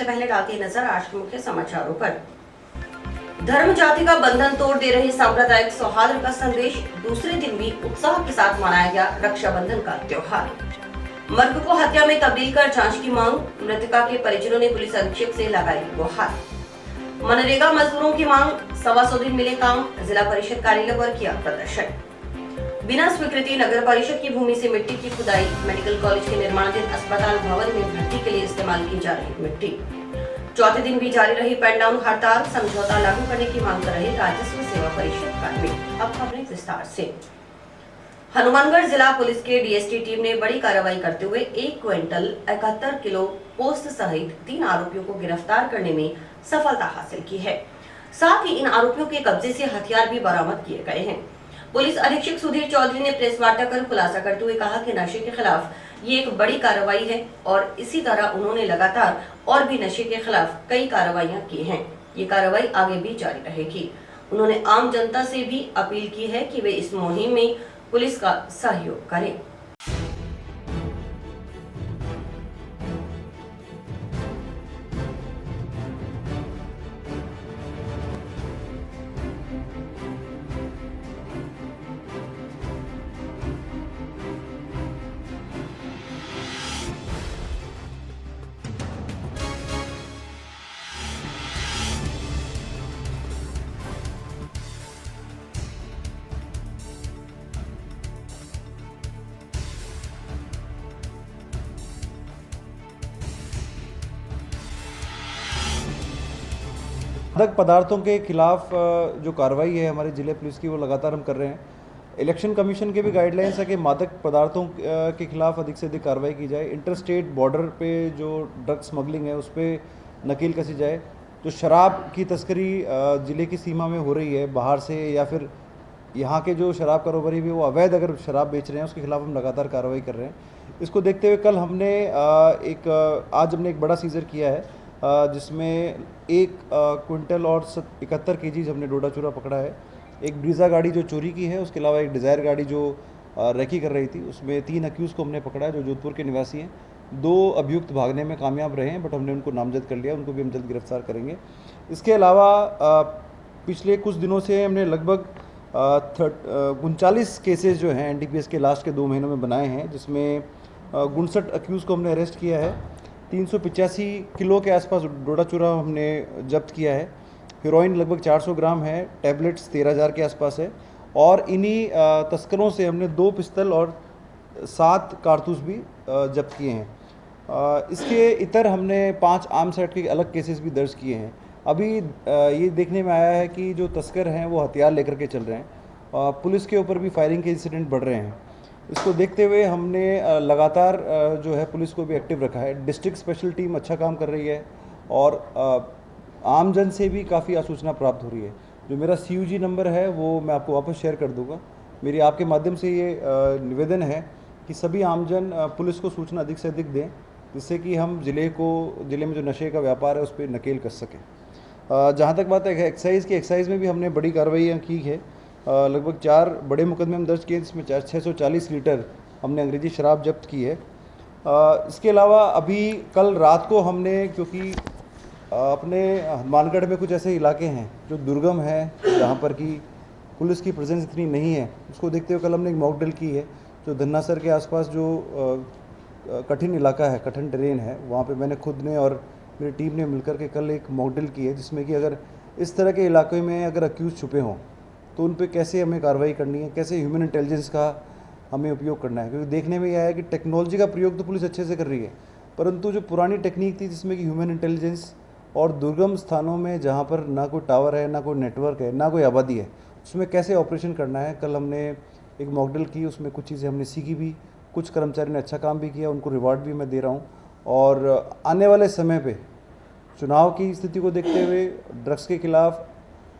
सबसे पहले डालती है नजर आज के मुख्य समाचारों पर। धर्म जाति का बंधन तोड़ दे रही सांप्रदायिक सौहार्द का संदेश, दूसरे दिन भी उत्साह के साथ मनाया गया रक्षाबंधन का त्योहार। मर्ग को हत्या में तब्दील कर जांच की मांग, मृतका के परिजनों ने पुलिस अधीक्षक से लगाई गुहार। मनरेगा मजदूरों की मांग, 125 दिन मिले काम, जिला परिषद कार्यालय पर किया प्रदर्शन। बिना स्वीकृति नगर परिषद की भूमि से मिट्टी की खुदाई, मेडिकल कॉलेज के निर्माणाधीन अस्पताल भवन में भर्ती के लिए इस्तेमाल की जा रही मिट्टी। चौथे दिन भी जारी रही पेन डाउन हड़ताल, समझौता लागू करने की मांग कर रहे राजस्व सेवा परिषद कार्मिक। अब खबरें विस्तार से। हनुमानगढ़ जिला पुलिस के डीएसटी टीम ने बड़ी कार्रवाई करते हुए 1 क्विंटल 71 किलो पोस्त सहित 3 आरोपियों को गिरफ्तार करने में सफलता हासिल की है। साथ ही इन आरोपियों के कब्जे से हथियार भी बरामद किए गए हैं। पुलिस अधीक्षक सुधीर चौधरी ने प्रेस वार्ता कर खुलासा करते हुए कहा कि नशे के खिलाफ ये एक बड़ी कार्रवाई है और इसी तरह उन्होंने लगातार और भी नशे के खिलाफ कई कार्रवाइयां की हैं। ये कार्रवाई आगे भी जारी रहेगी। उन्होंने आम जनता से भी अपील की है कि वे इस मुहिम में पुलिस का सहयोग करें। मादक पदार्थों के खिलाफ जो कार्रवाई है हमारे जिले पुलिस की, वो लगातार हम कर रहे हैं। इलेक्शन कमीशन के भी गाइडलाइंस है कि मादक पदार्थों के खिलाफ अधिक से अधिक कार्रवाई की जाए। इंटर स्टेट बॉर्डर पे जो ड्रग स्मगलिंग है उस पर नकेल कसी जाए। जो शराब की तस्करी ज़िले की सीमा में हो रही है बाहर से, या फिर यहाँ के जो शराब कारोबारी भी वो अवैध अगर शराब बेच रहे हैं, उसके खिलाफ हम लगातार कार्रवाई कर रहे हैं। इसको देखते हुए कल हमने आज हमने एक बड़ा सीजर किया है जिसमें 1 क्विंटल और 71 केजीज हमने डोडा चूरा पकड़ा है। एक ब्रीजा गाड़ी जो चोरी की है, उसके अलावा एक डिज़ायर गाड़ी जो रेकी कर रही थी, उसमें 3 अक्यूज़ को हमने पकड़ा है जो जोधपुर के निवासी हैं। 2 अभियुक्त भागने में कामयाब रहे हैं, बट हमने उनको नामजद कर लिया, उनको भी हम जल्द गिरफ्तार करेंगे। इसके अलावा पिछले कुछ दिनों से हमने लगभग 39 केसेस जो हैं एनडीपीएस के लास्ट के 2 महीनों में बनाए हैं, जिसमें 59 अक्यूज़ को हमने अरेस्ट किया है। 385 किलो के आसपास डोडा चूरा हमने जब्त किया है। हेरोइन लगभग 400 ग्राम है। टैबलेट्स 13,000 के आसपास है। और इन्हीं तस्करों से हमने 2 पिस्तल और 7 कारतूस भी जब्त किए हैं। इसके इतर हमने 5 आर्म्स एक्ट के अलग केसेस भी दर्ज किए हैं। अभी ये देखने में आया है कि जो तस्कर हैं वो हथियार लेकर के चल रहे हैं। पुलिस के ऊपर भी फायरिंग के इंसिडेंट बढ़ रहे हैं। इसको देखते हुए हमने लगातार जो है पुलिस को भी एक्टिव रखा है। डिस्ट्रिक्ट स्पेशल टीम अच्छा काम कर रही है और आमजन से भी काफ़ी आसूचना प्राप्त हो रही है। जो मेरा CUG नंबर है वो मैं आपको वापस शेयर कर दूंगा। मेरी आपके माध्यम से ये निवेदन है कि सभी आमजन पुलिस को सूचना अधिक से अधिक दें, जिससे कि हम ज़िले में जो नशे का व्यापार है उस पर नकेल कस सकें। जहाँ तक बात है एक्साइज़ की, एक्साइज़ में भी हमने बड़ी कार्रवाइयाँ की है। लगभग 4 बड़े मुकदमे हम दर्ज किए, जिसमें 640 लीटर हमने अंग्रेजी शराब जब्त की है। इसके अलावा अभी कल रात को हमने, क्योंकि अपने हनुमानगढ़ में कुछ ऐसे इलाके हैं जो दुर्गम है, जहाँ पर कि पुलिस की प्रेजेंस इतनी नहीं है, उसको देखते हुए कल हमने एक मॉक ड्रिल की है। जो धन्नासर के आसपास जो कठिन इलाका है, कठिन टेरेन है, वहाँ पे मैंने खुद ने और मेरी टीम ने मिलकर के कल एक मॉक ड्रिल की है, जिसमें कि अगर इस तरह के इलाके में अगर अक्यूज़ छुपे हों तो उन पे कैसे हमें कार्रवाई करनी है, कैसे ह्यूमन इंटेलिजेंस का हमें उपयोग करना है। क्योंकि देखने में यह आया कि टेक्नोलॉजी का प्रयोग तो पुलिस अच्छे से कर रही है, परंतु जो पुरानी टेक्निक थी जिसमें कि ह्यूमन इंटेलिजेंस और दुर्गम स्थानों में जहाँ पर ना कोई टावर है, ना कोई नेटवर्क है, ना कोई आबादी है, उसमें कैसे ऑपरेशन करना है, कल हमने एक मॉक ड्रिल की। उसमें कुछ चीज़ें हमने सीखी भी, कुछ कर्मचारी ने अच्छा काम भी किया, उनको रिवार्ड भी मैं दे रहा हूँ। और आने वाले समय पर चुनाव की स्थिति को देखते हुए ड्रग्स के खिलाफ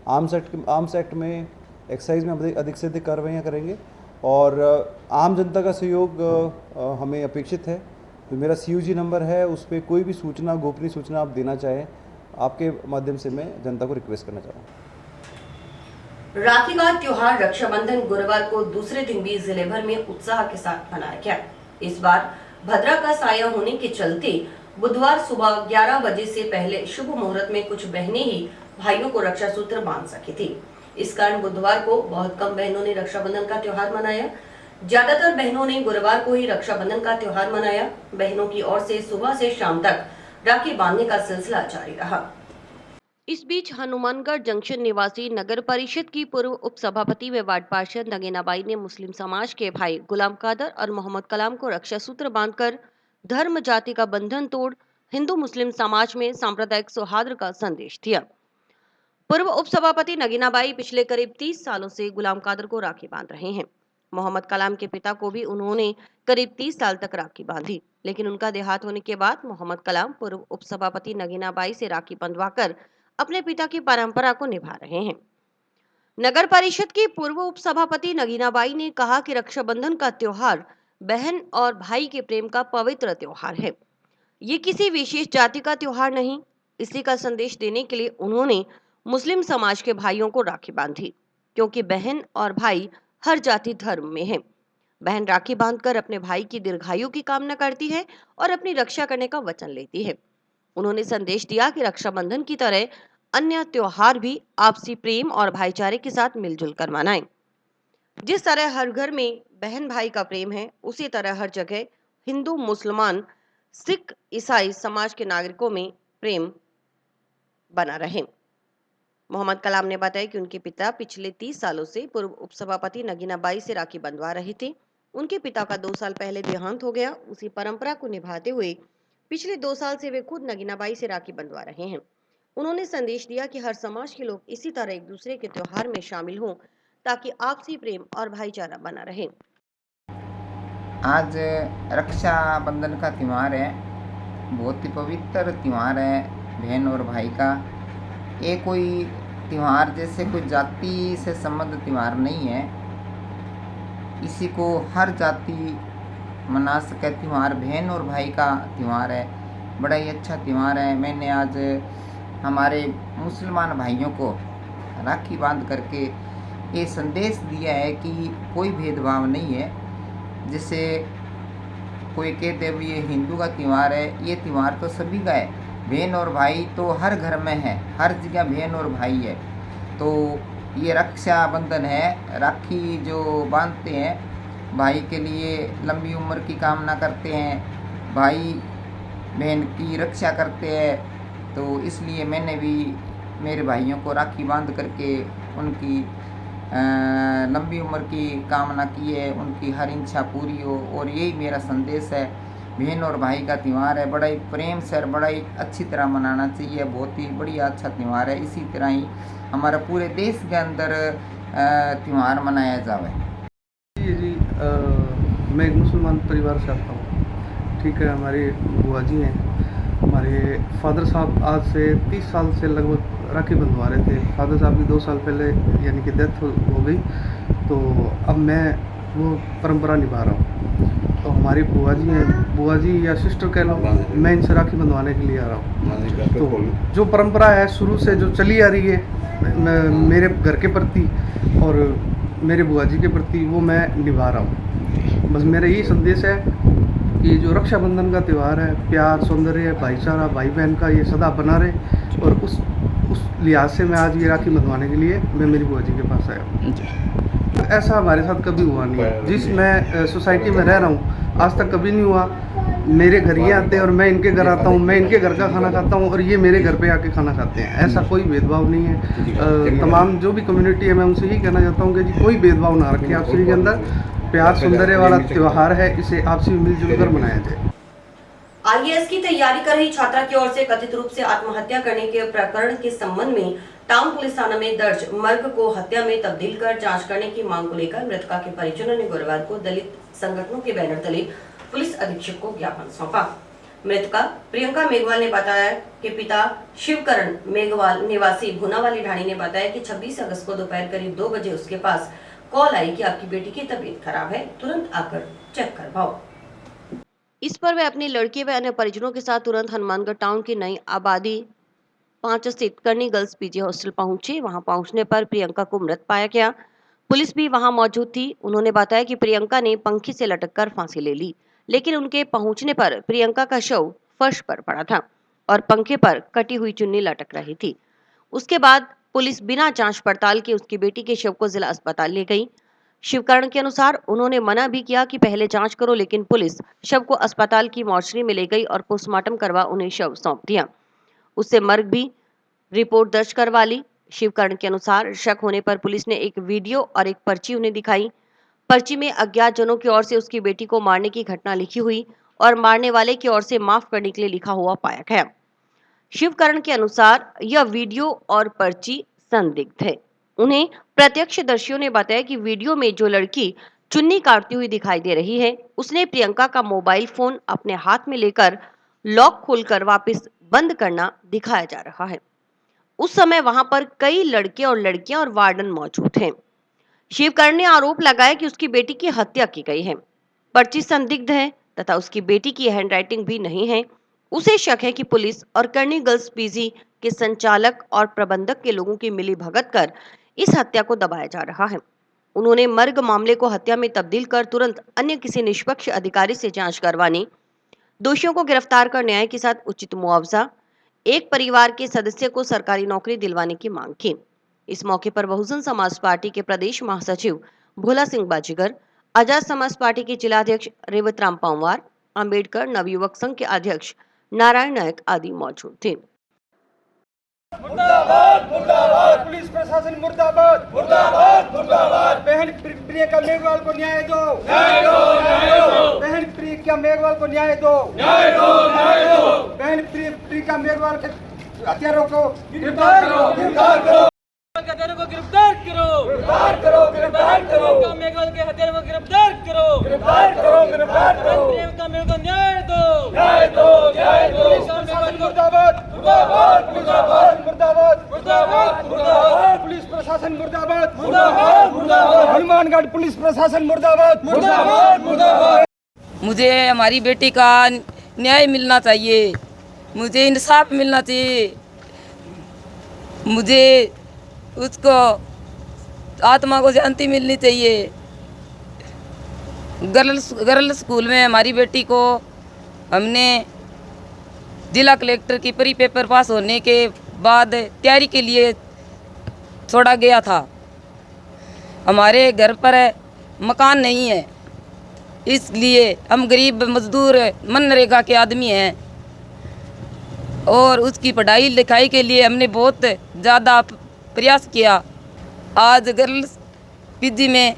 आर्म्स एक्ट में, एक्साइज में अधिक से अधिक कार्रवाइयाँ करेंगे और आम जनता का सहयोग हमें अपेक्षित है। तो मेरा CUG नंबर है, उस पर कोई भी सूचना, गोपनीय सूचना आप देना चाहें, आपके माध्यम से मैं जनता को रिक्वेस्ट करना चाहूँगा। राखी का त्योहार रक्षाबंधन गुरुवार को दूसरे दिन भी जिले भर में उत्साह के साथ मनाया गया। इस बार भद्रा का साया होने के चलते बुधवार सुबह 11 बजे से पहले शुभ मुहूर्त में कुछ बहनें ही भाइयों को रक्षा सूत्र बांध सकी थी। इस कारण बुधवार को बहुत कम बहनों ने रक्षाबंधन का त्योहार मनाया। ज्यादातर बहनों ने गुरुवार को ही रक्षाबंधन का त्योहार मनाया। बहनों की ओर से सुबह से शाम तक राखी बांधने का सिलसिला जारी रहा। इस बीच हनुमानगढ़ जंक्शन निवासी नगर परिषद की पूर्व उप सभापति व वार्ड पार्षद नगीनाबाई ने मुस्लिम समाज के भाई गुलाम कादर और मोहम्मद कलाम को रक्षा सूत्र बांधकर धर्म जाति का बंधन तोड़ हिंदू मुस्लिम समाज में सांप्रदायिक सौहार्द का संदेश दिया। पूर्व उप सभापति नगीनाबाई पिछले करीब 30 सालों से गुलाम कादर को राखी बांध रहे हैं। मोहम्मद कलाम के पिता को भी उन्होंने करीब 30 साल तक राखी बांधी, लेकिन उनका देहांत होने के बाद मोहम्मद कलाम पूर्व उप सभापति नगीनाबाई से राखी बंधवाकर अपने पिता की परंपरा को निभा रहे हैं। नगर परिषद की पूर्व उप सभापति नगीनाबाई ने कहा कि रक्षाबंधन का त्योहार बहन और भाई के प्रेम का पवित्र त्योहार है। ये किसी विशेष जाति का त्योहार नहीं। इसी का संदेश देने के लिए उन्होंने मुस्लिम समाज के भाइयों को राखी बांधी, क्योंकि बहन और भाई हर जाति धर्म में है। बहन राखी बांधकर अपने भाई की दीर्घायु की कामना करती है और अपनी रक्षा करने का वचन लेती है। उन्होंने संदेश दिया कि रक्षाबंधन की तरह अन्य त्योहार भी आपसी प्रेम और भाईचारे के साथ मिलजुल कर मनाएं। जिस तरह हर घर में बहन भाई का प्रेम है, उसी तरह हर जगह हिंदू, मुसलमान, सिख, ईसाई समाज के नागरिकों में प्रेम बना रहे। मोहम्मद कलाम ने बताया कि उनके पिता पिछले 30 सालों से पूर्व उपसभापति नगीनाबाई से राखी बंधवा रहे थे। उनके पिता का 2 साल पहले देहांत हो गया। उसी परंपरा को निभाते हुए पिछले 2 साल से वे खुद नगीनाबाई से राखी बंधवा रहे हैं। उन्होंने संदेश दिया कि हर समाज के लोग इसी तरह एक दूसरे के त्योहार में शामिल हों, ताकि आपसी प्रेम और भाईचारा बना रहे। आज रक्षाबंधन का त्यौहार है। बहुत ही पवित्र त्यौहार है बहन और भाई का। ये कोई त्यौहार जैसे कोई जाति से संबंध त्यौहार नहीं है। इसी को हर जाति मना सके त्यौहार बहन और भाई का त्यौहार है। बड़ा ही अच्छा त्यौहार है। मैंने आज हमारे मुसलमान भाइयों को राखी बांध करके ये संदेश दिया है कि कोई भेदभाव नहीं है। जैसे कोई कहते हैं ये हिंदू का त्यौहार है, ये त्यौहार तो सभी का है। बहन और भाई तो हर घर में है, हर जगह बहन और भाई है। तो ये रक्षाबंधन है, राखी जो बांधते हैं भाई के लिए लंबी उम्र की कामना करते हैं, भाई बहन की रक्षा करते हैं। तो इसलिए मैंने भी मेरे भाइयों को राखी बांध करके उनकी लंबी उम्र की कामना की है, उनकी हर इच्छा पूरी हो। और यही मेरा संदेश है। बहन और भाई का त्यौहार है, बड़ा ही प्रेम से और बड़ा ही अच्छी तरह मनाना चाहिए। बहुत ही बढ़िया अच्छा त्यौहार है। इसी तरह ही हमारा पूरे देश के अंदर त्यौहार मनाया जाए। जी मैं एक मुसलमान परिवार से आता हूँ। ठीक है, हमारी बुआ जी हैं। हमारे फादर साहब आज से 30 साल से लगभग राखी बंधवा रहे थे। फादर साहब की 2 साल पहले यानी कि डेथ हो गई। तो अब मैं वो परंपरा निभा रहा हूँ। तो हमारी बुआ जी हैं, बुआ जी या सिस्टर कह लो, मैं इनसे राखी बंधवाने के लिए आ रहा हूँ। तो जो परंपरा है शुरू से जो चली आ रही है मेरे घर के प्रति और मेरे बुआ जी के प्रति, वो मैं निभा रहा हूँ। बस मेरा यही संदेश है कि जो रक्षाबंधन का त्यौहार है, प्यार, सौंदर्य, भाईचारा, भाई बहन का ये सदा बना रहे। और उस लिहाज से मैं आज ये राखी बंधवाने के लिए मैं मेरी बुआ जी के पास आया हूँ। ऐसा हमारे साथ कभी हुआ नहीं है। जिस मैं सोसाइटी में रह रहा हूँ आज तक कभी नहीं हुआ। मेरे घर ये आते हैं और मैं इनके घर आता हूँ, मैं इनके घर का खाना खाता हूँ और ये मेरे घर पे आके खाना खाते हैं। ऐसा कोई भेदभाव नहीं है। तमाम जो भी कम्युनिटी है, मैं उनसे यही कहना चाहता हूँ कि जी कोई भेदभाव ना रखें आपसी के अंदर। प्यार सौंदर्य वाला त्यौहार है, इसे आपसी मिलजुल कर मनाया जाए। आईएएस की तैयारी कर रही छात्रा की ओर से कथित रूप से आत्महत्या करने के प्रकरण के संबंध में टाउन पुलिस थाना में दर्ज मर्ग को हत्या में तब्दील कर जांच करने की मांग को लेकर मृतका के परिजनों ने गुरुवार को दलित संगठनों के बैनर तले पुलिस अधीक्षक को ज्ञापन सौंपा। मृतका प्रियंका मेघवाल ने बताया कि पिता शिवकरण मेघवाल निवासी भुनावाली ढाणी ने बताया कि 26 अगस्त को दोपहर करीब 2 बजे उसके पास कॉल आई कि आपकी बेटी की तबीयत खराब है, तुरंत आकर चेक करवाओ। इस पर वे अपने लड़के व अन्य परिजनों के साथ तुरंत हनुमानगढ़ टाउन की नई आबादी 5 स्थित करनी गर्ल्स पीजी हॉस्टल पहुंचे। वहां पहुंचने पर प्रियंका को मृत पाया गया। पुलिस भी वहां मौजूद थी। उन्होंने बताया कि प्रियंका ने पंखी से लटककर फांसी ले ली, लेकिन उनके पहुंचने पर प्रियंका का शव फर्श पर पड़ा था और पंखे पर कटी हुई चुन्नी लटक रही थी। उसके बाद पुलिस बिना जांच पड़ताल के उसकी बेटी के शव को जिला अस्पताल ले गई। शिवकरण के अनुसार उन्होंने मना भी किया कि पहले जांच करो, लेकिन पुलिस शव को अस्पताल की मॉर्चरी में ले गई और पोस्टमार्टम करवा उन्हें शव सौंप दिया। उससे मर्ग भी रिपोर्ट दर्ज करवा ली। शिवकरण के अनुसार शक होने पर पुलिस ने एक वीडियो और एक पर्ची उन्हें दिखाई। पर्ची में अज्ञात जनों की ओर से उसकी बेटी को मारने की घटना लिखी हुई और मारने वाले की ओर से माफ करने के लिए लिखा हुआ पाया गया। शिवकरण के अनुसार यह वीडियो और पर्ची संदिग्ध है। उन्हें प्रत्यक्षदर्शियों ने बताया कि वीडियो में जो लड़की चुन्नी काटती हुई दिखाई दे रही है, उसने प्रियंका का मोबाइल फोन अपने हाथ में लेकर लॉक खोलकर वापस बंद करना दिखाया जा रहा है। उस समय वहां पर कई लड़के और लड़कियां और वार्डन मौजूद हैं। शिवकरण ने आरोप लगाया कि उसकी बेटी की हत्या की गई है। पर्ची संदिग्ध है तथा उसकी बेटी की हैंडराइटिंग भी नहीं है। उसे शक है कि पुलिस और करनी गर्ल्स पीजी के संचालक और प्रबंधक के लोगों की मिलीभगत कर इस हत्या को दबाया जा रहा है। उन्होंने मर्ग मामले को हत्या में तब्दील कर तुरंत अन्य किसी निष्पक्ष अधिकारी से जांच करवाने, दोषियों को गिरफ्तार कर न्याय के साथ उचित मुआवजा, एक परिवार के सदस्य को सरकारी नौकरी दिलवाने की मांग की। इस मौके पर बहुजन समाज पार्टी के प्रदेश महासचिव भोला सिंह बाजीगर, आजाद समाज पार्टी के जिलाध्यक्ष रेवतराम पंवार, अंबेडकर नवयुवक संघ के अध्यक्ष नारायण नायक आदि मौजूद थे। मुर्दाबाद मुर्दाबाद पुलिस प्रशासन मुर्दाबाद मुर्दाबाद मुर्दाबाद। बहन प्रियंका मेघवाल को न्याय दो, न्याय दो, न्याय दो। बहन प्रियंका मेघवाल को न्याय दो, न्याय दो, न्याय दो। बहन प्रियंका मेघवाल के हत्यारों को गिरफ्तार करो, गिरफ्तार करो। हत्यारों को गिरफ्तार करो, गिरफ्तार करो, गिरफ्तार करो। प्रियंका मेघवाल के हत्यारों को गिरफ्तार करो, गिरफ्तार करो, गिरफ्तार करो। प्रियंका मेघवाल को न्याय दो, न्याय दो, न्याय दो। प्रशासन मुर्दाबाद मुर्दाबाद मुर्दाबाद मुर्दाबाद मुर्दाबाद मुर्दाबाद। पुलिस प्रशासन मुर्दाबाद मुर्दाबाद मुर्दाबाद। हनुमानगढ़ पुलिस प्रशासन मुर्दाबाद मुर्दाबाद मुर्दाबाद। मुझे हमारी बेटी का न्याय मिलना चाहिए, मुझे इंसाफ मिलना चाहिए, मुझे उसको आत्मा को शांति मिलनी चाहिए। गर्ल्स स्कूल में हमारी बेटी को हमने जिला कलेक्टर की प्री पेपर पास होने के बाद तैयारी के लिए छोड़ा गया था। हमारे घर पर मकान नहीं है, इसलिए हम गरीब मजदूर मनरेगा के आदमी हैं और उसकी पढ़ाई लिखाई के लिए हमने बहुत ज़्यादा प्रयास किया। आज गर्ल्स पीजी में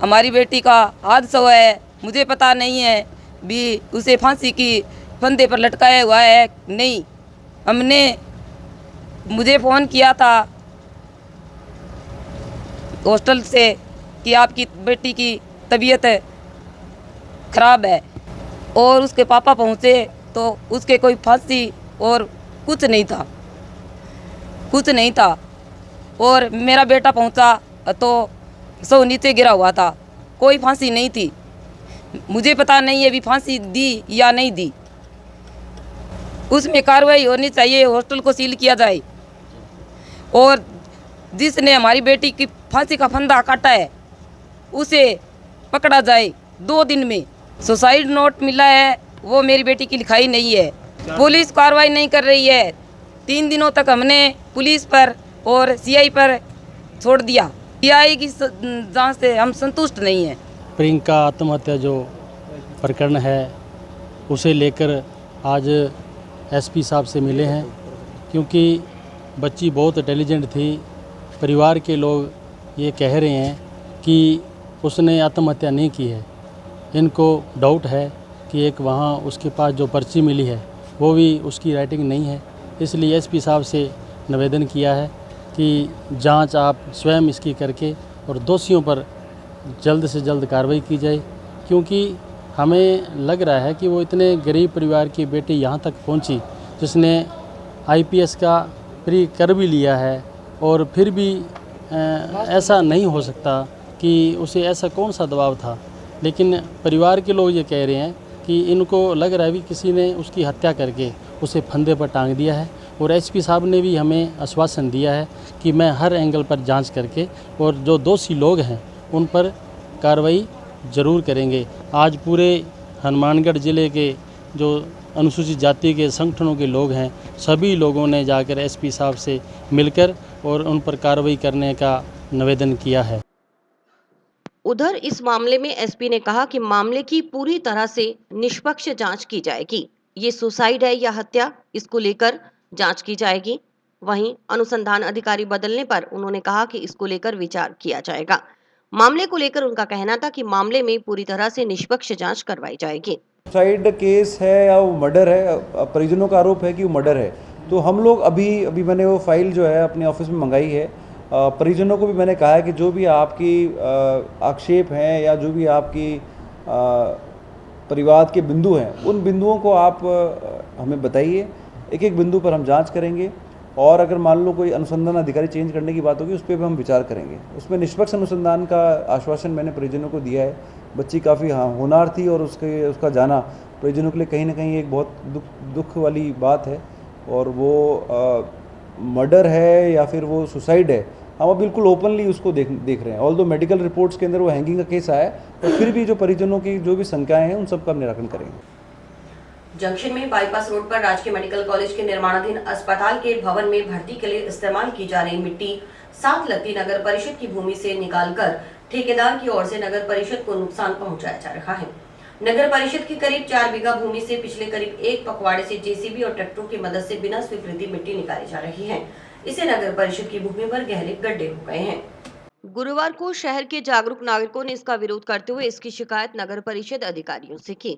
हमारी बेटी का हादसा हुआ है। मुझे पता नहीं है भी उसे फांसी की फंदे पर लटकाया हुआ है नहीं। हमने मुझे फ़ोन किया था हॉस्टल से कि आपकी बेटी की तबीयत खराब है और उसके पापा पहुँचे तो उसके कोई फांसी और कुछ नहीं था, कुछ नहीं था। और मेरा बेटा पहुंचा तो सो नीचे गिरा हुआ था, कोई फांसी नहीं थी। मुझे पता नहीं है भी फांसी दी या नहीं दी। उसमें कार्रवाई होनी चाहिए, हॉस्टल को सील किया जाए और जिसने हमारी बेटी की फांसी का फंदा काटा है उसे पकड़ा जाए 2 दिन में। सुसाइड नोट मिला है, वो मेरी बेटी की लिखाई नहीं है। पुलिस कार्रवाई नहीं कर रही है। 3 दिनों तक हमने पुलिस पर और सीआई पर छोड़ दिया। सीआई की जांच से हम संतुष्ट नहीं हैं। प्रियंका आत्महत्या जो प्रकरण है उसे लेकर आज एसपी साहब से मिले हैं, क्योंकि बच्ची बहुत इंटेलिजेंट थी। परिवार के लोग ये कह रहे हैं कि उसने आत्महत्या नहीं की है। इनको डाउट है कि एक वहाँ उसके पास जो पर्ची मिली है वो भी उसकी राइटिंग नहीं है। इसलिए एसपी साहब से निवेदन किया है कि जांच आप स्वयं इसकी करके और दोषियों पर जल्द से जल्द कार्रवाई की जाए, क्योंकि हमें लग रहा है कि वो इतने गरीब परिवार की बेटी यहाँ तक पहुँची जिसने आईपीएस का प्री कर भी लिया है और फिर भी ऐसा नहीं हो सकता कि उसे ऐसा कौन सा दबाव था। लेकिन परिवार के लोग ये कह रहे हैं कि इनको लग रहा है कि किसी ने उसकी हत्या करके उसे फंदे पर टांग दिया है। और एसपी साहब ने भी हमें आश्वासन दिया है कि मैं हर एंगल पर जांच करके और जो दोषी लोग हैं उन पर कार्रवाई ज़रूर करेंगे। आज पूरे हनुमानगढ़ ज़िले के जो अनुसूचित जाति के संगठनों के लोग हैं, सभी लोगों ने जाकर एसपी साहब से मिलकर और उन पर कार्रवाई करने का निवेदन किया है। उधर इस मामले में एसपी ने कहा कि मामले की पूरी तरह से निष्पक्ष जांच की जाएगी। ये सुसाइड है या हत्या, इसको लेकर जांच की जाएगी। वहीं अनुसंधान अधिकारी बदलने पर उन्होंने कहा कि इसको लेकर विचार किया जाएगा। मामले को लेकर उनका कहना था कि मामले में पूरी तरह से निष्पक्ष जांच करवाई जाएगी। सुसाइड केस है या वो मर्डर है, परिजनों का आरोप है कि वो मर्डर है, तो हम लोग अभी मैंने वो फाइल जो है अपने ऑफिस में मंगाई है। परिजनों को भी मैंने कहा है कि जो भी आपकी आक्षेप हैं या जो भी आपकी परिवाद के बिंदु हैं, उन बिंदुओं को आप हमें बताइए। एक एक बिंदु पर हम जांच करेंगे और अगर मान लो कोई अनुसंधान अधिकारी चेंज करने की बात होगी उस पर भी हम विचार करेंगे। उसमें निष्पक्ष अनुसंधान का आश्वासन मैंने परिजनों को दिया है। बच्ची काफ़ी होनहार थी और उसका जाना परिजनों के लिए कहीं ना कहीं एक बहुत दुख वाली बात है। और वो मर्डर है या फिर वो सुसाइड है, हम अब बिल्कुल ओपनली उसको देख रहे हैं। ऑल्दो मेडिकल रिपोर्ट्स के अंदर वो हैंगिंग का केस आया है, तो फिर भी जो परिजनों की जो भी शंकाएं हैं उन सब का निराकरण करेंगे। जंक्शन में बाईपास रोड पर राजकीय मेडिकल कॉलेज के निर्माणाधीन अस्पताल के भवन में भर्ती के लिए इस्तेमाल की जा रही मिट्टी साथ लगती नगर परिषद की भूमि से निकालकर ठेकेदार की ओर से नगर परिषद को नुकसान पहुंचाया जा रहा है। नगर परिषद की करीब 4 बीघा भूमि से पिछले करीब 1 पखवाड़े से जेसीबी और ट्रैक्टरों की मदद से बिना स्वीकृति मिट्टी निकाली जा रही है। इसे नगर परिषद की भूमि पर गहरे गड्ढे हो गए हैं। गुरुवार को शहर के जागरूक नागरिकों ने इसका विरोध करते हुए इसकी शिकायत नगर परिषद अधिकारियों से की।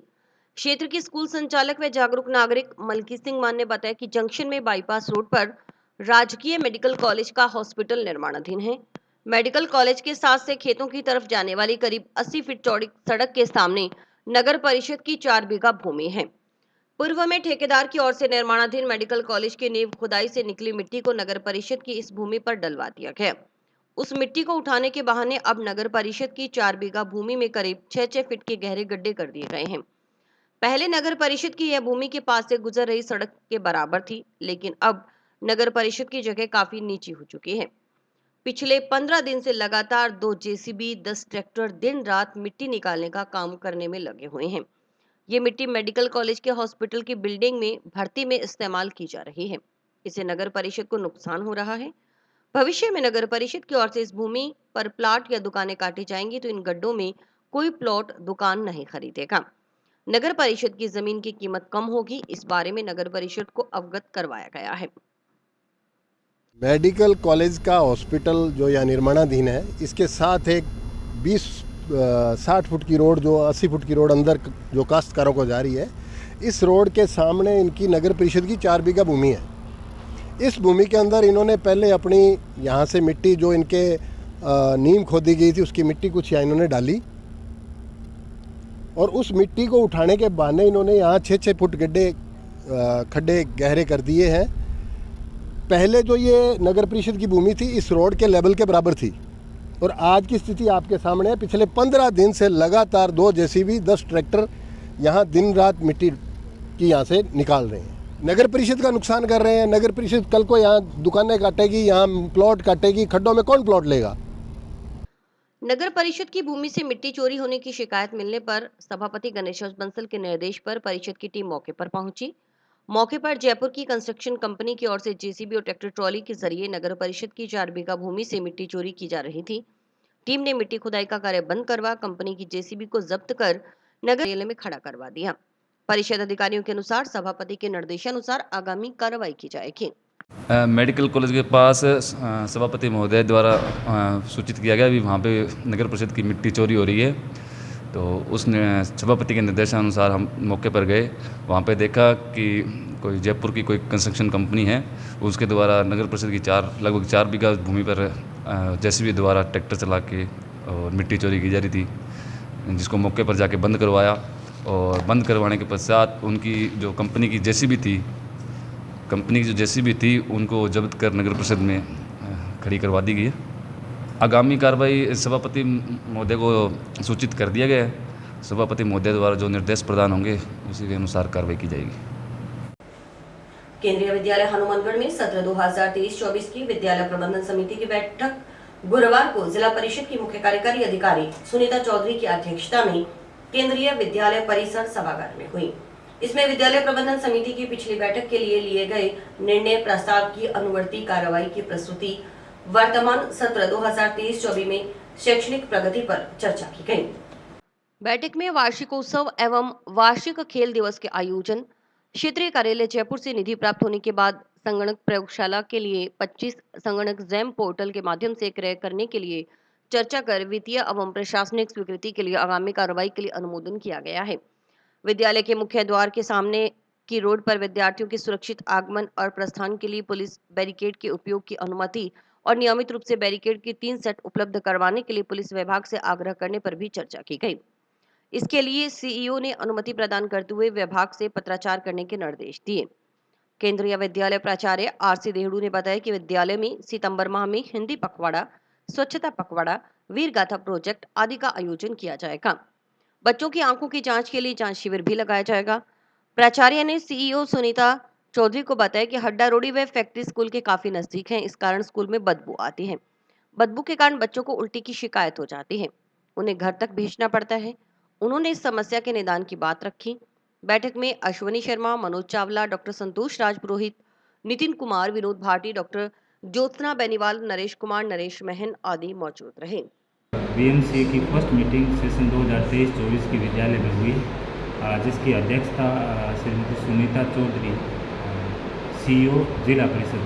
क्षेत्र के स्कूल संचालक व जागरूक नागरिक मलकी सिंह मान ने बताया कि जंक्शन में बाईपास रोड पर राजकीय मेडिकल कॉलेज का हॉस्पिटल निर्माणाधीन है। मेडिकल कॉलेज के साथ से खेतों की तरफ जाने वाली करीब 80 फीट चौड़ी सड़क के सामने नगर परिषद की 4 बीघा भूमि है। पूर्व में ठेकेदार की ओर से निर्माणाधीन मेडिकल कॉलेज की नींव खुदाई से निकली मिट्टी को नगर परिषद की इस भूमि पर डलवा दिया गया। उस मिट्टी को उठाने के बहाने अब नगर परिषद की 4 बीघा भूमि में करीब 6-6 फीट के गहरे गड्ढे कर दिए गए हैं। पहले नगर परिषद की यह भूमि के पास से गुजर रही सड़क के बराबर थी, लेकिन अब नगर परिषद की जगह काफी नीची हो चुकी है। पिछले 15 दिन से लगातार 2 जेसीबी 10 ट्रैक्टर दिन रात मिट्टी निकालने का काम करने में लगे हुए हैं। ये मिट्टी मेडिकल कॉलेज के हॉस्पिटल की बिल्डिंग में भर्ती में इस्तेमाल की जा रही है। इससे नगर परिषद को नुकसान हो रहा है। भविष्य में नगर परिषद की ओर से इस भूमि पर प्लाट या दुकानें काटी जाएंगी तो इन गड्ढों में कोई प्लॉट दुकान नहीं खरीदेगा। नगर परिषद की जमीन की कीमत कम होगी। इस बारे में नगर परिषद को अवगत करवाया गया है। मेडिकल कॉलेज का हॉस्पिटल जो यहाँ निर्माणाधीन है, इसके साथ एक 60 फुट की रोड, जो 80 फुट की रोड अंदर जो काश्तकारों को जा रही है, इस रोड के सामने इनकी नगर परिषद की 4 बीघा भूमि है। इस भूमि के अंदर इन्होंने पहले अपनी यहाँ से मिट्टी जो इनके नींव खोदी गई थी उसकी मिट्टी कुछ यहाँ इन्होंने डाली और उस मिट्टी को उठाने के बहाने इन्होंने यहाँ 6-6 फुट खड्डे गहरे कर दिए हैं। पहले जो ये नगर परिषद की भूमि थी इस रोड के लेवल के बराबर थी और आज की स्थिति आपके सामने है। पिछले 15 दिन से लगातार 2 जेसीबी 10 ट्रैक्टर यहाँ दिन रात मिट्टी की यहाँ से निकाल रहे हैं। नगर परिषद का नुकसान कर रहे हैं। नगर परिषद कल को यहाँ दुकानें काटेगी, यहाँ प्लॉट काटेगी, खड्डों में कौन प्लॉट लेगा। नगर परिषद की भूमि से मिट्टी चोरी होने की शिकायत मिलने पर सभापति गणेश बंसल के निर्देश पर परिषद की टीम मौके पर पहुंची। मौके पर जयपुर की कंस्ट्रक्शन कंपनी की ओर से जेसीबी और ट्रैक्टर ट्रॉली के जरिए नगर परिषद की 4 बीघा भूमि से मिट्टी चोरी की जा रही थी। टीम ने मिट्टी खुदाई का कार्य बंद करवा कंपनी की जेसीबी को जब्त कर नगर कार्यालय में खड़ा करवा दिया। परिषद अधिकारियों के अनुसार सभापति के निर्देशानुसार आगामी कार्रवाई की जाएगी। मेडिकल कॉलेज के पास सभापति महोदय द्वारा सूचित किया गया कि वहाँ पे नगर परिषद की मिट्टी चोरी हो रही है। तो उसने सभापति के निर्देशानुसार हम मौके पर गए। वहाँ पे देखा कि कोई जयपुर की कोई कंस्ट्रक्शन कंपनी है, उसके द्वारा नगर परिषद की लगभग 4 बीघा भूमि पर जेसीबी द्वारा ट्रैक्टर चला के और मिट्टी चोरी की जा रही थी, जिसको मौके पर जाके बंद करवाया। और बंद करवाने के पश्चात उनकी जो कंपनी की जेसीबी थी उनको जब्त कर नगर परिषद में खड़ी करवा दी गई है। आगामी कार्रवाई सभापति महोदय को सूचित कर दिया गया है। सभापति महोदय द्वारा जो निर्देश प्रदान होंगे उसी के अनुसार कार्रवाई की जाएगी। केंद्रीय विद्यालय हनुमानगढ़ में सत्र 2023-24 की विद्यालय प्रबंधन समिति की बैठक गुरुवार को जिला परिषद की मुख्य कार्यकारी अधिकारी सुनीता चौधरी की अध्यक्षता में केंद्रीय विद्यालय परिसर सभागार में हुई। इसमें विद्यालय प्रबंधन समिति की पिछली बैठक के लिए गए निर्णय प्रस्ताव की अनुवर्ती कार्रवाई की प्रस्तुति, वर्तमान सत्र 2023-24 में शैक्षणिक प्रगति पर चर्चा की गई। बैठक में वार्षिकोत्सव एवं वार्षिक खेल दिवस के आयोजन, क्षेत्रीय कार्यालय जयपुर से निधि प्राप्त होने के बाद संगणक प्रयोगशाला के लिए 25 संगणक जैम पोर्टल के माध्यम से क्रय करने के लिए चर्चा कर वित्तीय एवं प्रशासनिक स्वीकृति के लिए आगामी कार्रवाई के लिए अनुमोदन किया गया है। विद्यालय के मुख्य द्वार के सामने की रोड पर विद्यार्थियों के सुरक्षित आगमन और प्रस्थान के लिए पुलिस बैरिकेड के उपयोग की अनुमति और नियमित रूप से बैरिकेड के 3 सेट उपलब्ध करवाने के लिए पुलिस विभाग से आग्रह करने पर भी चर्चा की गई। इसके लिए सीईओ ने अनुमति प्रदान करते हुए विभाग से पत्राचार करने के निर्देश दिए। केंद्रीय विद्यालय प्राचार्य आरसी देहड़ू ने बताया कि विद्यालय में सितंबर माह में हिंदी पखवाड़ा, स्वच्छता पखवाड़ा, वीर गाथा प्रोजेक्ट आदि का आयोजन किया जाएगा। बच्चों की आंखों की जांच के लिए जांच शिविर भी लगाया जाएगा। प्राचार्य ने सीईओ सुनीता चौधरी को बताया कि हड्डा रोडी व फैक्ट्री स्कूल के काफी नजदीक है, इस कारण स्कूल में बदबू आती है। बदबू के कारण बच्चों को उल्टी की शिकायत हो जाती है, उन्हें घर तक भेजना पड़ता है। उन्होंने इस समस्या के निदान की बात रखी। बैठक में अश्वनी शर्मा, मनोज चावला, डॉक्टर संतोष राज पुरोहित, नितिन कुमार, विनोद भाटी, डॉक्टर ज्योत्सना बेनीवाल, नरेश कुमार, नरेश महन आदि मौजूद रहे। बीएमसी की फर्स्ट मीटिंग सेशन 2023-24 की विद्यालय में हुई, जिसकी अध्यक्षता श्रीमती सुनीता चौधरी, सीईओ जिला परिषद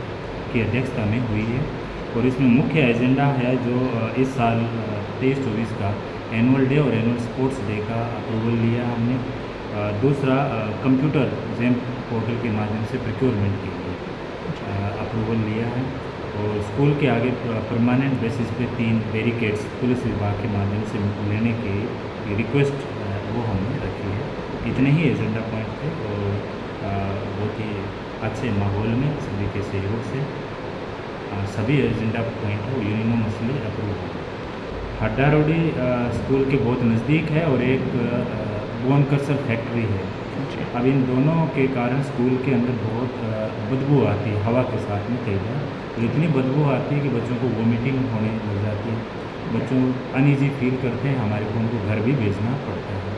की अध्यक्षता में हुई है। और इसमें मुख्य एजेंडा है जो इस साल 23-24 का एनुअल डे और एनुअल स्पोर्ट्स डे का अप्रूवल लिया हमने। दूसरा कंप्यूटर जैम पोर्टल के माध्यम से प्रोक्योरमेंट के लिए अप्रूवल लिया है। और स्कूल के आगे परमानेंट बेसिस पे 3 बैरिकेड्स पुलिस विभाग के माध्यम से लेने की रिक्वेस्ट वो हमने रखी है। इतने ही एजेंडा पॉइंट थे और बहुत ही अच्छे माहौल में सभी के सहयोग से सभी एजेंडा पॉइंट को यूनिमोसली अप्रूव हो। हड्डा रोडी स्कूल के बहुत नज़दीक है और एक बोन कर्सर फैक्ट्री है। अब इन दोनों के कारण स्कूल के अंदर बहुत बदबू आती है, हवा के साथ में कई बार तो इतनी बदबू आती है कि बच्चों को वोमिटिंग होने लग जाती है, बच्चों अनईजी फील करते हैं, हमारे को उनको घर भी भेजना पड़ता है।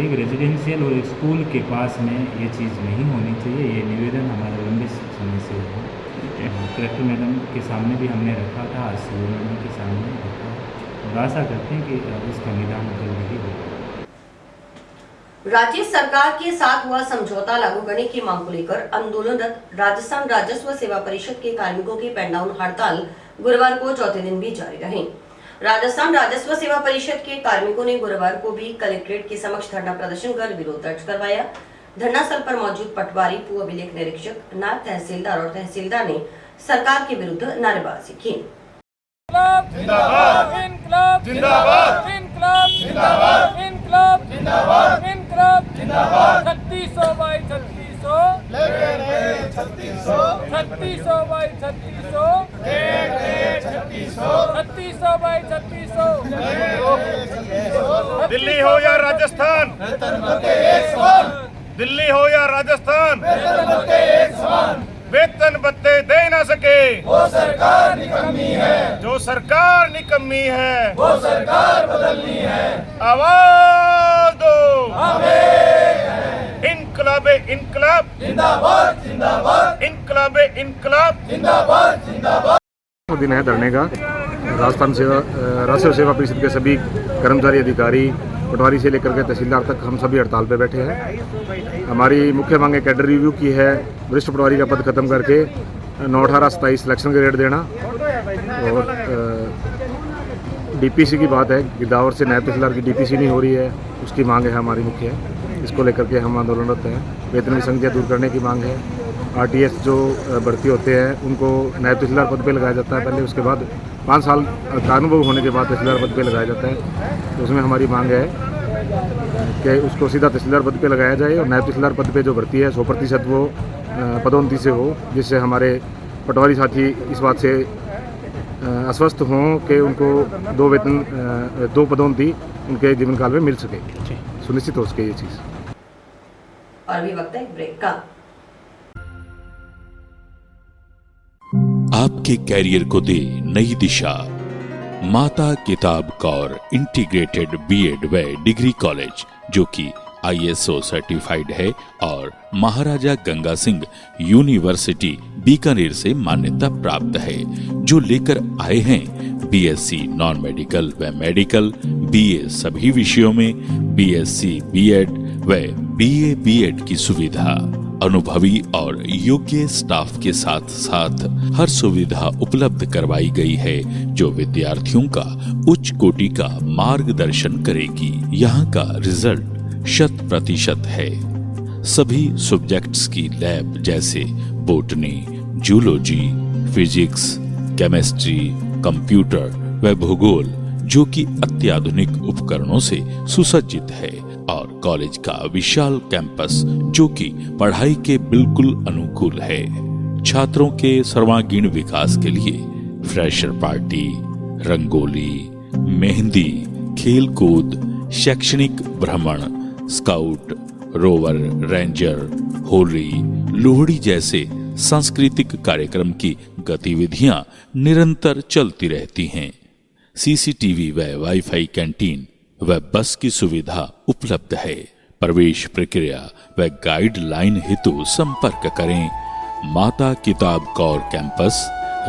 एक रेजिडेंशियल और एक स्कूल के पास में ये चीज़ नहीं होनी चाहिए, ये निवेदन हमारा लंबे समय से है। कलेक्टर मैडम के सामने भी हमने रखा था, आज सीओ मैडम के सामने रखा और आशा करते हैं कि इसका निदान जल्दी ही होगा। राज्य सरकार के साथ हुआ समझौता लागू करने की मांग को लेकर आंदोलनरत राजस्थान राजस्व सेवा परिषद के कार्मिकों की पेन डाउन हड़ताल गुरुवार को चौथे दिन भी जारी रही। राजस्थान राजस्व सेवा परिषद के कार्मिकों ने गुरुवार को भी कलेक्ट्रेट के समक्ष धरना प्रदर्शन कर विरोध दर्ज करवाया। धरना स्थल पर मौजूद पटवारी, पूर्व अभिलेख निरीक्षक, नायब तहसीलदार और तहसीलदार ने सरकार के विरुद्ध नारेबाजी की। जिंदाबाद, इनकलाब जिंदाबाद, इनकलाब जिंदाबाद, इनकलाब जिंदाबाद, इनकलाब जिंदाबाद। 3600 बाई 3600 ले 3600, 3600 बाई 3600 ले 3600, 3600 बाई 3600 ले। दिल्ली हो या राजस्थान, दिल्ली हो या राजस्थान, वेतन भत्ते दे ना सके वो सरकार निकम्मी है, जो सरकार निकम्मी है वो सरकार बदलनी है। आवाज दो, हमें इनकलाब इनकलाब जिंदाबाद, जिंदाबाद, इनकलाब इनकलाब जिंदाबाद, जिंदाबाद। दिन है धरने का। राजस्थान राजस्व सेवा परिषद के सभी कर्मचारी, अधिकारी, पटवारी से लेकर के तहसीलदार तक हम सभी हड़ताल पे बैठे हैं। हमारी मुख्य मांग कैडर रिव्यू की है, वरिष्ठ पटवारी का पद खत्म करके 9/18-27 सिलेक्शन ग्रेड देना और डीपीसी की बात है, गिद्दावर से नायब तहसीलदार की डीपीसी नहीं हो रही है, उसकी मांग है हमारी मुख्य है। इसको लेकर के हम आंदोलनरत हैं। वेतन विसंगतियाँ दूर करने की मांग है। आरटीएस जो भर्ती होते हैं उनको नायब तहसीलदार पद पे लगाया जाता है पहले, उसके बाद 5 साल कानूनभंग होने के बाद तहसीलदार पद पे लगाया जाता है। तो उसमें हमारी मांग है कि उसको सीधा तहसीलदार पद पे लगाया जाए और नायब तहसीलदार पद पे जो भर्ती है 100% वो पदोन्नति से हो, जिससे हमारे पटवारी साथी इस बात से आश्वस्त हों कि उनको 2 पदोन्नति उनके जीवन काल में मिल सके, सुनिश्चित हो सके ये चीज़। और भी वक्त है ब्रेक का। आपके कैरियर को दे नई दिशा। माता किताब कौर इंटीग्रेटेड बीएड व डिग्री कॉलेज, जो कि ISO सर्टिफाइड है और महाराजा गंगा सिंह यूनिवर्सिटी बीकानेर से मान्यता प्राप्त है, जो लेकर आए हैं BSc नॉन मेडिकल व मेडिकल, BA सभी विषयों में, BSc B.Ed व BA B.Ed की सुविधा। अनुभवी और योग्य स्टाफ के साथ साथ हर सुविधा उपलब्ध करवाई गई है, जो विद्यार्थियों का उच्च कोटि का मार्गदर्शन करेगी। यहाँ का रिजल्ट 100% है। सभी सब्जेक्ट्स की लैब जैसे botany, zoology, physics, chemistry, computer व भूगोल, जो कि अत्याधुनिक उपकरणों से सुसज्जित है, और कॉलेज का विशाल कैंपस जो कि पढ़ाई के बिल्कुल अनुकूल है। छात्रों के सर्वांगीण विकास के लिए फ्रेशर पार्टी, रंगोली, मेहंदी, खेल कूद, शैक्षणिक भ्रमण, scout, rover, ranger, Holi, Lohri जैसे सांस्कृतिक कार्यक्रम की गतिविधियां निरंतर चलती रहती हैं। CCTV व वाईफाई कैंटीन व बस की सुविधा उपलब्ध है। प्रवेश प्रक्रिया व गाइडलाइन हेतु संपर्क करें माता किताब Kaur campus,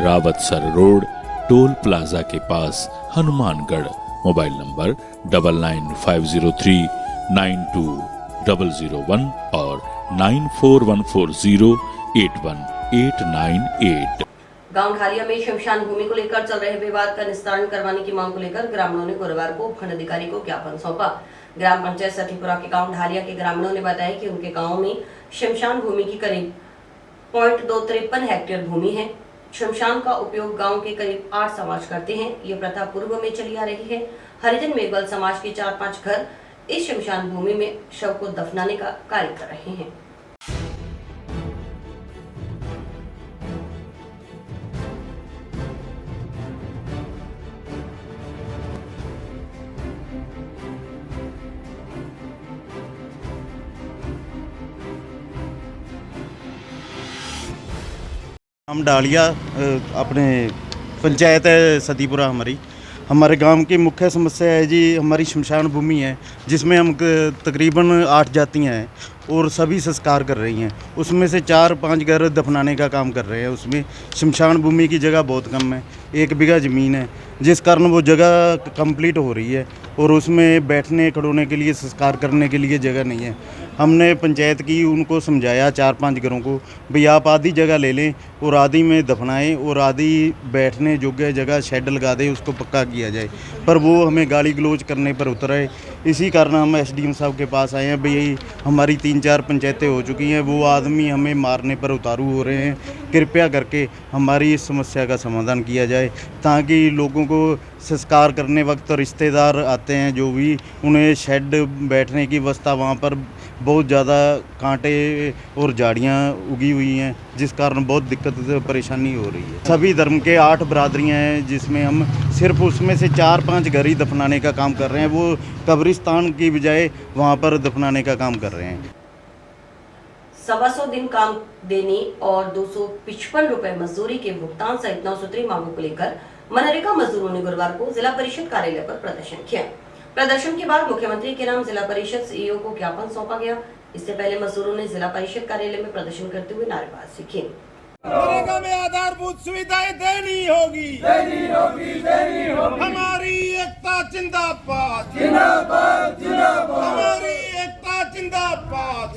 Rawatsar road, toll plaza के पास, हनुमानगढ़। मोबाइल नंबर 9950392001 और 9414081898। गांव ढालिया में शमशान भूमि को लेकर चल रहे विवाद का निस्तारण करवाने की मांग को लेकर ग्रामीणों ने गुरुवार को उपखंड अधिकारी को ज्ञापन सौंपा। ग्राम पंचायत सतीपुरा के गांव ढालिया के ग्रामीणों ने बताया कि उनके गांव में शमशान भूमि की करीब 0.253 हेक्टेयर भूमि है। शमशान का उपयोग गांव के करीब 8 समाज करते हैं। ये प्रथा पूर्व में चली आ रही है। हरिजन मेघवाल समाज के 4-5 घर इस शमशान भूमि में शव को दफनाने का कार्य कर रहे हैं। हम डालिया अपने पंचायत है सतीपुरा हमारे गांव की मुख्य समस्या है जी, हमारी शमशान भूमि है जिसमें हम तकरीबन 8 जातियां हैं और सभी संस्कार कर रही हैं। उसमें से 4-5 घर दफनाने का काम कर रहे हैं। उसमें शमशान भूमि की जगह बहुत कम है, 1 बीघा ज़मीन है, जिस कारण वो जगह कंप्लीट हो रही है और उसमें बैठने खड़ोने के लिए, संस्कार करने के लिए जगह नहीं है। हमने पंचायत की उनको समझाया 4-5 घरों को, भाई आप आधी जगह ले लें और आधी में दफनाएं और आधी बैठने योग्य जगह शेड लगा दें, उसको पक्का किया जाए। पर वो हमें गाली गलौज करने पर उतर आए। इसी कारण हम SDM साहब के पास आए हैं। भाई हमारी 3-4 पंचायतें हो चुकी हैं, वो आदमी हमें मारने पर उतारू हो रहे हैं। कृपया करके हमारी इस समस्या का समाधान किया जाए, ताकि लोगों को संस्कार करने वक्त रिश्तेदार आते हैं जो भी, उन्हें शेड बैठने की व्यवस्था, वहाँ पर बहुत ज़्यादा कांटे और झाड़ियाँ उगी हुई हैं, जिस कारण बहुत दिक्कत परेशानी हो रही है। सभी धर्म के 8 बरादरियाँ हैं, जिसमें हम सिर्फ उसमें से 4-5 घर ही दफनाने का काम कर रहे हैं। वो कब्रिस्तान की बजाय वहाँ पर दफनाने का काम कर रहे हैं। 125 दिन काम देने और 255 रुपए मजदूरी के भुगतान सहित 903 मांगों को लेकर मनरेगा मजदूरों ने गुरुवार को जिला परिषद कार्यालय पर प्रदर्शन किया। प्रदर्शन के बाद मुख्यमंत्री के नाम जिला परिषद CEO को ज्ञापन सौंपा गया। इससे पहले मजदूरों ने जिला परिषद कार्यालय में प्रदर्शन करते हुए नारेबाजी की। मनरेगा में आधारभूत सुविधाएं देनी होगी। हमारी एकता जिंदाबाद, हमारी एकता जिंदाबाद,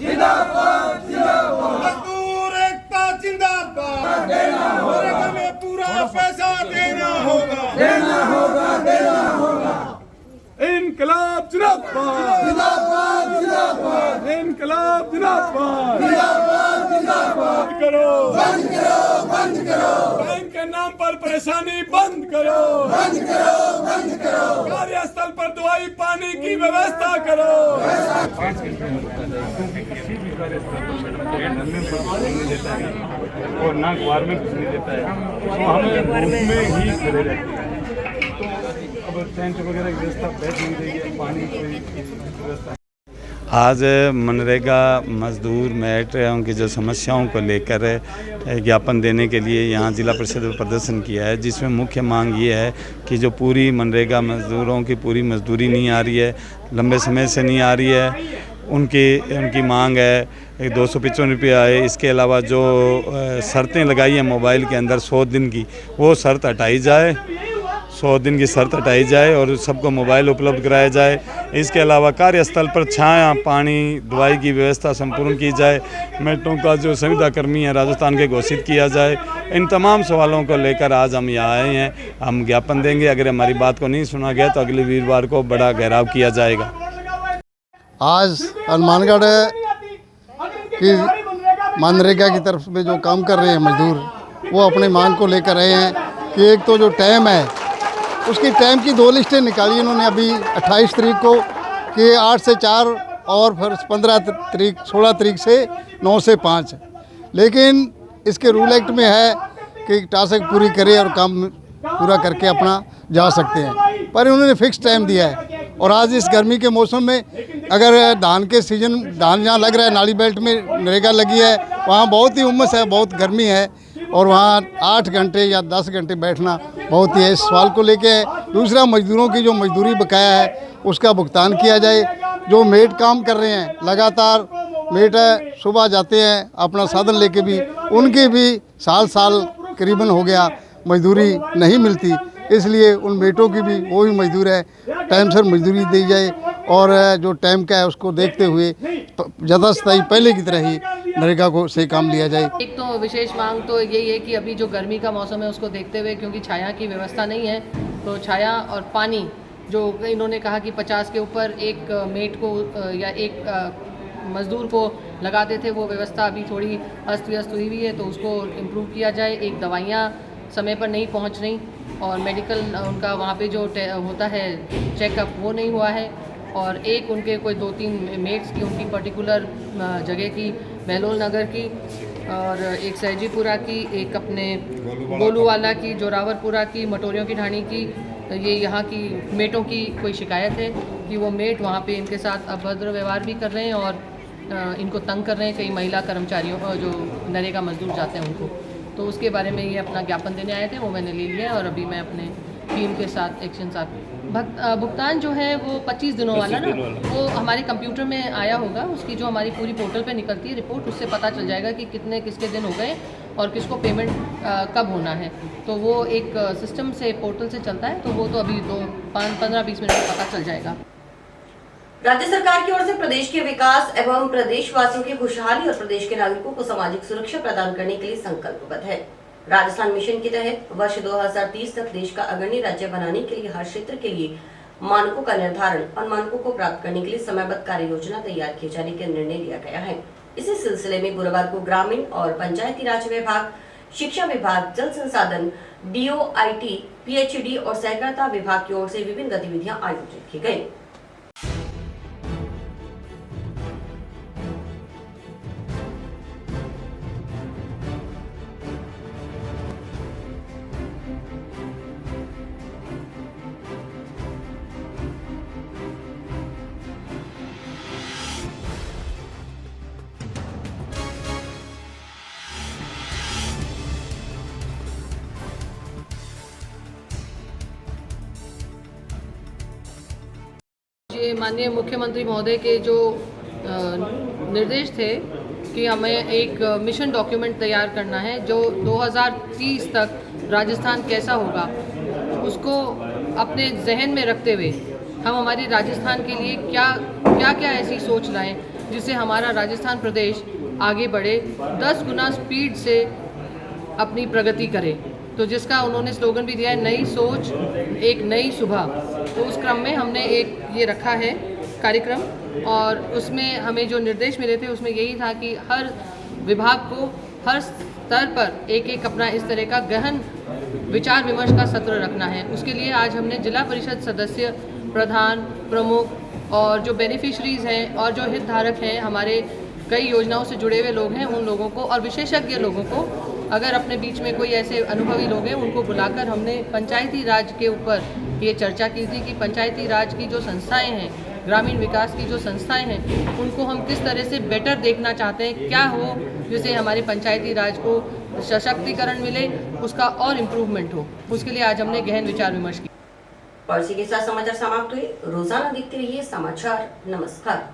मजदूर एकता जिंदाबाद। मनरेगा में पूरा पैसा देना होगा। इनकलाब जिंदाबाद, इनकलाब जिंदाबाद। बंद करो बैंक के नाम पर परेशानी बंद करो। कार्यस्थल पर दवाई पानी की व्यवस्था करो। और ना अखबार में कुछ नहीं देता है, तो हमें उसमें ही खड़े रहते हैं। अब टेंट वगैरह की व्यवस्था बैठ नहीं रही है, पानी की व्यवस्था। आज मनरेगा मजदूर मेट उनकी जो समस्याओं को लेकर ज्ञापन देने के लिए यहाँ जिला परिषद में प्रदर्शन किया है, जिसमें मुख्य मांग ये है कि जो पूरी मनरेगा मजदूरों की पूरी मजदूरी नहीं आ रही है, लंबे समय से नहीं आ रही है, उनकी मांग है 255 रुपया है। इसके अलावा जो शर्तें लगाई हैं मोबाइल के अंदर 100 दिन की, वो शर्त हटाई जाए, 100 दिन की शर्त हटाई जाए और सबको मोबाइल उपलब्ध कराया जाए। इसके अलावा कार्यस्थल पर छाया, पानी, दवाई की व्यवस्था संपूर्ण की जाए। मेटों का जो संविदा कर्मी है राजस्थान के घोषित किया जाए। इन तमाम सवालों को लेकर आज हम यहाँ आए हैं। हम ज्ञापन देंगे, अगर हमारी बात को नहीं सुना गया तो अगले वीरवार को बड़ा घेराव किया जाएगा। आज हनुमानगढ़ की मनरेगा की तरफ में जो काम कर रहे हैं मजदूर, वो अपने मांग को लेकर रहे हैं कि एक तो जो टाइम है उसकी टाइम की 2 लिस्टें निकाली इन्होंने अभी 28 तारीख को कि 8 से 4 और फिर 15 तारीख 16 तारीख से 9 से 5। लेकिन इसके रूल एक्ट में है कि टास्क पूरी करे और काम पूरा करके अपना जा सकते हैं, पर इन्होंने फिक्स टाइम दिया है। और आज इस गर्मी के मौसम में अगर धान के सीजन, धान जहाँ लग रहा है नाली बेल्ट में नरेगा लगी है, वहाँ बहुत ही उमस है, बहुत गर्मी है और वहाँ 8 घंटे या 10 घंटे बैठना बहुत ही है। इस सवाल को लेके दूसरा, मजदूरों की जो मजदूरी बकाया है उसका भुगतान किया जाए। जो मेट काम कर रहे हैं लगातार, मेट सुबह जाते हैं अपना साधन लेके भी, उनकी भी साल करीबन हो गया मजदूरी नहीं मिलती, इसलिए उन मेटों की भी वो भी मजदूर है, टाइम से मजदूरी दी जाए और जो टाइम का है उसको देखते हुए यथास्थायी पहले की तरह ही नरेगा को से काम लिया जाए। एक तो विशेष मांग तो यही है कि अभी जो गर्मी का मौसम है उसको देखते हुए, क्योंकि छाया की व्यवस्था नहीं है, तो छाया और पानी जो इन्होंने कहा कि 50 के ऊपर एक मेट को या एक मजदूर को लगाते थे, वो व्यवस्था अभी थोड़ी अस्त व्यस्त हुई हुई है, तो उसको इम्प्रूव किया जाए। एक दवाइयाँ समय पर नहीं पहुंच रही और मेडिकल उनका वहाँ पे जो होता है चेकअप वो नहीं हुआ है, और एक उनके कोई 2-3 मेट्स की उनकी पर्टिकुलर जगह की, बहलोल नगर की और एक सहजीपुरा की, एक अपने गोलूवाला की, जोरावरपुरा की, मटोरियों की ढाणी की, ये यहाँ की मेटों की कोई शिकायत है कि वो मेट वहाँ पे इनके साथ अभद्र व्यवहार भी कर रहे हैं और इनको तंग कर रहे हैं। कई महिला कर्मचारियों जो नरेगा मजदूर जाते हैं उनको, तो उसके बारे में ये अपना ज्ञापन देने आए थे, वो मैंने ले लिया और अभी मैं अपने टीम के साथ एक्शन साथ भुगतान जो है वो 25 दिनों वाला ना, वो हमारे कंप्यूटर में आया होगा, उसकी जो हमारी पूरी पोर्टल पे निकलती है रिपोर्ट, उससे पता चल जाएगा कि कितने किसके दिन हो गए और किसको पेमेंट कब होना है। तो वो एक सिस्टम से पोर्टल से चलता है, तो वो तो अभी 15-20 मिनट में पता चल जाएगा। राज्य सरकार की ओर से प्रदेश के विकास एवं प्रदेशवासियों की खुशहाली और प्रदेश के नागरिकों को सामाजिक सुरक्षा प्रदान करने के लिए संकल्पबद्ध है। राजस्थान मिशन के तहत वर्ष 2030 तक देश का अग्रणी राज्य बनाने के लिए हर क्षेत्र के लिए मानकों का निर्धारण और मानकों को प्राप्त करने के लिए समयबद्ध कार्य योजना तैयार किए जाने का निर्णय लिया गया है। इसी सिलसिले में गुरुवार को ग्रामीण और पंचायती राज विभाग, शिक्षा विभाग, जल संसाधन, DOIT, PHED और सहकारिता विभाग की ओर से विभिन्न गतिविधियां आयोजित की गयी। ये माननीय मुख्यमंत्री महोदय के जो निर्देश थे कि हमें एक मिशन डॉक्यूमेंट तैयार करना है जो 2030 तक राजस्थान कैसा होगा उसको अपने जहन में रखते हुए हम हमारे राजस्थान के लिए क्या ऐसी सोच लाएं जिससे हमारा राजस्थान प्रदेश आगे बढ़े, 10 गुना स्पीड से अपनी प्रगति करे। तो जिसका उन्होंने स्लोगन भी दिया है, नई सोच एक नई सुबह। तो उस क्रम में हमने एक ये रखा है कार्यक्रम, और उसमें हमें जो निर्देश मिले थे उसमें यही था कि हर विभाग को हर स्तर पर एक अपना इस तरह का गहन विचार विमर्श का सत्र रखना है। उसके लिए आज हमने जिला परिषद सदस्य, प्रधान, प्रमुख और जो बेनिफिशरीज हैं और जो हितधारक हैं, हमारे कई योजनाओं से जुड़े हुए लोग हैं, उन लोगों को और विशेषज्ञ लोगों को, अगर अपने बीच में कोई ऐसे अनुभवी लोग हैं उनको बुलाकर हमने पंचायती राज के ऊपर ये चर्चा की थी कि पंचायती राज की जो संस्थाएं हैं, ग्रामीण विकास की जो संस्थाएं हैं, उनको हम किस तरह से बेटर देखना चाहते हैं, क्या हो जिससे हमारे पंचायती राज को सशक्तिकरण मिले, उसका और इम्प्रूवमेंट हो। उसके लिए आज हमने गहन विचार विमर्श किया। और इसी के साथ समाचार समाप्त हुए। रोजाना देखते रहिए समाचार। नमस्कार।